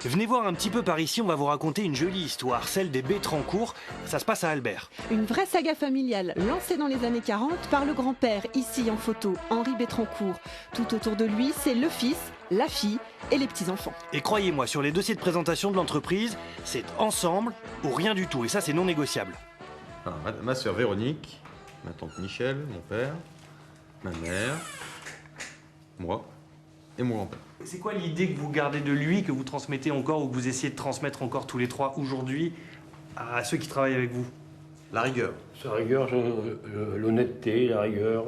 Venez voir un petit peu par ici, on va vous raconter une jolie histoire, celle des Bétrancourt. Ça se passe à Albert. Une vraie saga familiale lancée dans les années 40 par le grand-père, ici en photo, Henri Bétrancourt. Tout autour de lui, c'est le fils, la fille et les petits-enfants. Et croyez-moi, sur les dossiers de présentation de l'entreprise, c'est ensemble ou rien du tout. Et ça, c'est non négociable. Alors, ma sœur Véronique, ma tante Michel, mon père, ma mère, moi et mon grand-père. C'est quoi l'idée que vous gardez de lui, que vous transmettez encore ou que vous essayez de transmettre encore tous les trois aujourd'hui à ceux qui travaillent avec vous? La rigueur. Sa rigueur, l'honnêteté, la rigueur.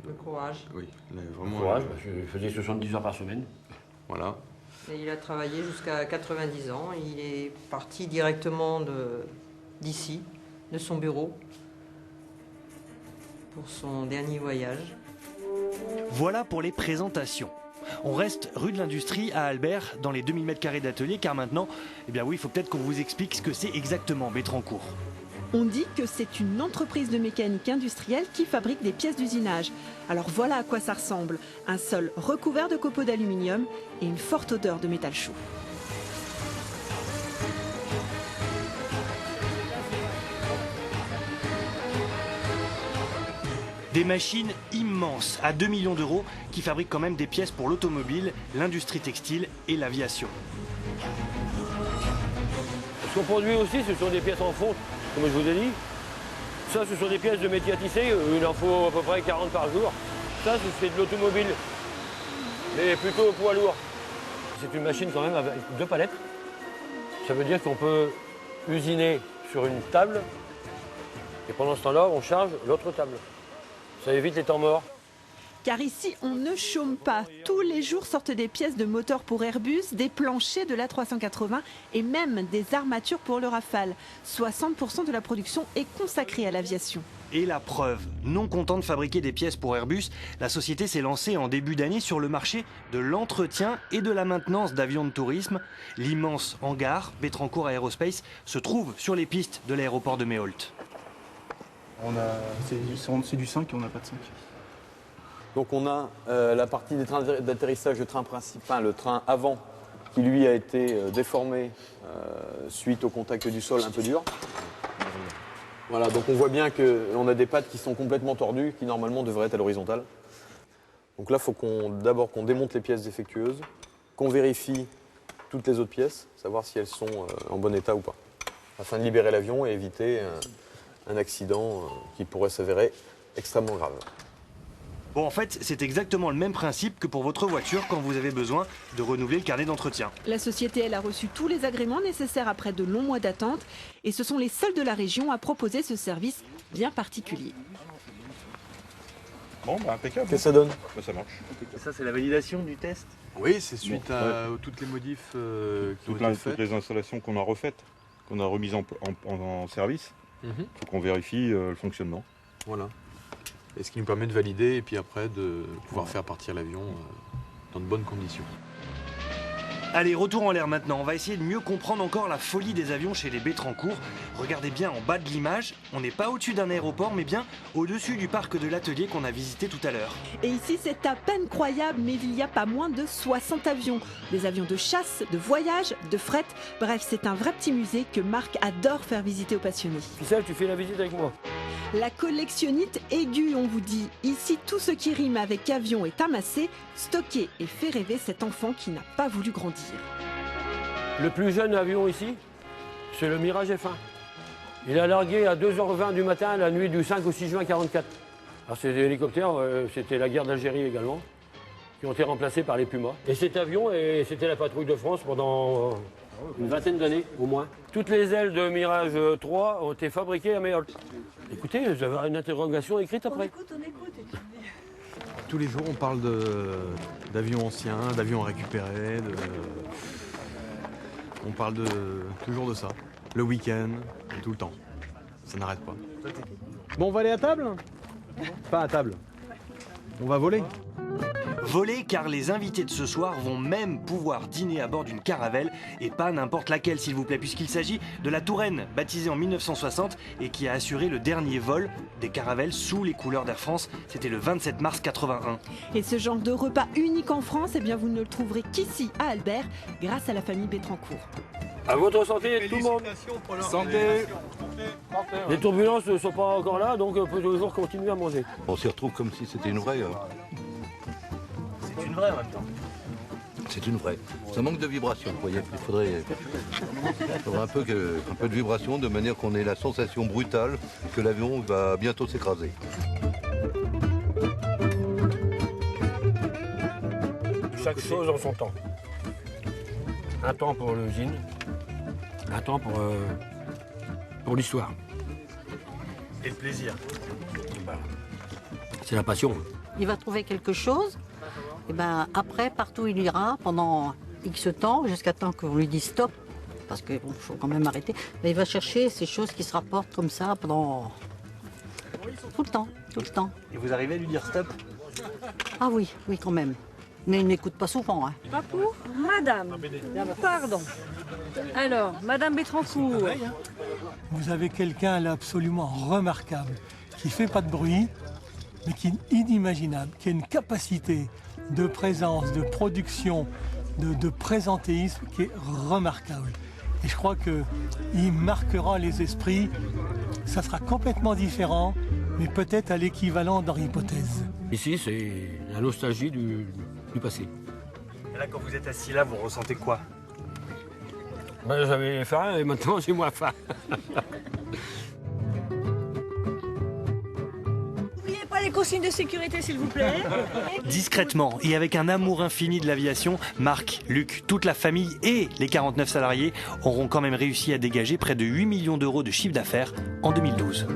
Le courage. Oui, vraiment. Le courage, je faisais 70 heures par semaine. Voilà. Et il a travaillé jusqu'à 90 ans. Il est parti directement d'ici, de son bureau, pour son dernier voyage. Voilà pour les présentations. On reste rue de l'Industrie à Albert, dans les 2000 m² d'atelier, car maintenant, eh bien oui, il faut peut-être qu'on vous explique ce que c'est exactement Bétrancourt. On dit que c'est une entreprise de mécanique industrielle qui fabrique des pièces d'usinage. Alors voilà à quoi ça ressemble. Un sol recouvert de copeaux d'aluminium et une forte odeur de métal chaud. Des machines immenses, à 2 millions d'euros, qui fabriquent quand même des pièces pour l'automobile, l'industrie textile et l'aviation. Ce qu'on produit aussi, ce sont des pièces en fonte, comme je vous ai dit. Ça, ce sont des pièces de métier à tisser, il en faut à peu près 40 par jour. Ça, c'est de l'automobile, mais plutôt au poids lourd. C'est une machine quand même avec 2 palettes. Ça veut dire qu'on peut usiner sur une table, et pendant ce temps-là, on charge l'autre table. Ça évite les temps morts. Car ici, on ne chôme pas. Tous les jours sortent des pièces de moteurs pour Airbus, des planchers de l'A380 et même des armatures pour le Rafale. 60% de la production est consacrée à l'aviation. Et la preuve, non content de fabriquer des pièces pour Airbus, la société s'est lancée en début d'année sur le marché de l'entretien et de la maintenance d'avions de tourisme. L'immense hangar Bétrancourt Aerospace se trouve sur les pistes de l'aéroport de Méholt. C'est du 5 et on n'a pas de 5. Donc on a la partie des trains d'atterrissage, le train principal, le train avant, qui lui a été déformé suite au contact du sol un peu dur. Voilà, donc on voit bien qu'on a des pattes qui sont complètement tordues, qui normalement devraient être à l'horizontale. Donc là, il faut d'abord qu'on démonte les pièces défectueuses, qu'on vérifie toutes les autres pièces, savoir si elles sont en bon état ou pas, afin de libérer l'avion et éviter un accident qui pourrait s'avérer extrêmement grave. Bon, en fait, c'est exactement le même principe que pour votre voiture quand vous avez besoin de renouveler le carnet d'entretien. La société, elle a reçu tous les agréments nécessaires après de longs mois d'attente et ce sont les seuls de la région à proposer ce service bien particulier. Bon, bah impeccable. Qu'est-ce que ça donne? Bah, ça marche. Ça, c'est la validation du test? Oui, c'est suite à toutes les modifs qui ont été faites. Toutes les installations qu'on a refaites, qu'on a remises en service. Il faut qu'on vérifie le fonctionnement. Voilà. Et ce qui nous permet de valider et puis après de pouvoir faire partir l'avion dans de bonnes conditions. Allez, retour en l'air maintenant. On va essayer de mieux comprendre encore la folie des avions chez les Bétrancourt. Regardez bien en bas de l'image, on n'est pas au-dessus d'un aéroport, mais bien au-dessus du parc de l'atelier qu'on a visité tout à l'heure. Et ici, c'est à peine croyable, mais il y a pas moins de 60 avions. Des avions de chasse, de voyage, de fret. Bref, c'est un vrai petit musée que Marc adore faire visiter aux passionnés. Ficelle, tu fais la visite avec moi. La collectionnite aiguë, on vous dit. Ici, tout ce qui rime avec avion est amassé, stocké et fait rêver cet enfant qui n'a pas voulu grandir. Le plus jeune avion ici, c'est le Mirage F1. Il a largué à 2h20 du matin la nuit du 5 au 6 juin 1944. Alors c'est des hélicoptères, c'était la guerre d'Algérie également, qui ont été remplacés par les Pumas. Et cet avion, c'était la patrouille de France pendant une vingtaine d'années au moins. Toutes les ailes de Mirage 3 ont été fabriquées à Méholt. Écoutez, vous avez une interrogation écrite après. On écoute. Tous les jours, on parle d'avions anciens, d'avions récupérés. On parle toujours de ça. Le week-end, tout le temps. Ça n'arrête pas. Bon, on va aller à table? Pas à table. On va voler. Volée car les invités de ce soir vont même pouvoir dîner à bord d'une caravelle, et pas n'importe laquelle s'il vous plaît, puisqu'il s'agit de la Touraine, baptisée en 1960 et qui a assuré le dernier vol des caravelles sous les couleurs d'Air France. C'était le 27 mars 81. Et ce genre de repas unique en France, eh bien vous ne le trouverez qu'ici à Albert, grâce à la famille Bétrancourt. À votre santé, tout le monde. Santé. Les turbulences ne sont pas encore là, donc on peut toujours continuer à manger. On s'y retrouve comme si c'était une vraie. C'est une vraie en même temps. C'est une vraie. Ça manque de vibration, vous voyez. Il faudrait un peu de vibration de manière qu'on ait la sensation brutale que l'avion va bientôt s'écraser. Chaque chose en son temps. Un temps pour l'usine, un temps pour l'histoire. Et le plaisir. C'est la passion. Il va trouver quelque chose, et ben après, partout il ira pendant X temps, jusqu'à temps qu'on lui dise stop, parce qu'il faut quand même arrêter. Mais il va chercher ces choses qui se rapportent comme ça pendant tout le temps, tout le temps. Et vous arrivez à lui dire stop? Ah oui, oui quand même. Mais il n'écoute pas souvent. Hein. Papou, madame, pardon. Alors, madame Bétrancourt. Vous avez quelqu'un là absolument remarquable, qui ne fait pas de bruit, mais qui est inimaginable, qui a une capacité de présence, de production, de présentéisme qui est remarquable. Et je crois qu'il marquera les esprits. Ça sera complètement différent, mais peut-être à l'équivalent d'Henri Hypothèse. Ici, c'est la nostalgie du passé. Et là, quand vous êtes assis là, vous ressentez quoi? Ben, j'avais faim et maintenant j'ai moins faim. N'oubliez pas les consignes de sécurité, s'il vous plaît. Discrètement et avec un amour infini de l'aviation, Marc, Luc, toute la famille et les 49 salariés auront quand même réussi à dégager près de 8 millions d'euros de chiffre d'affaires en 2012.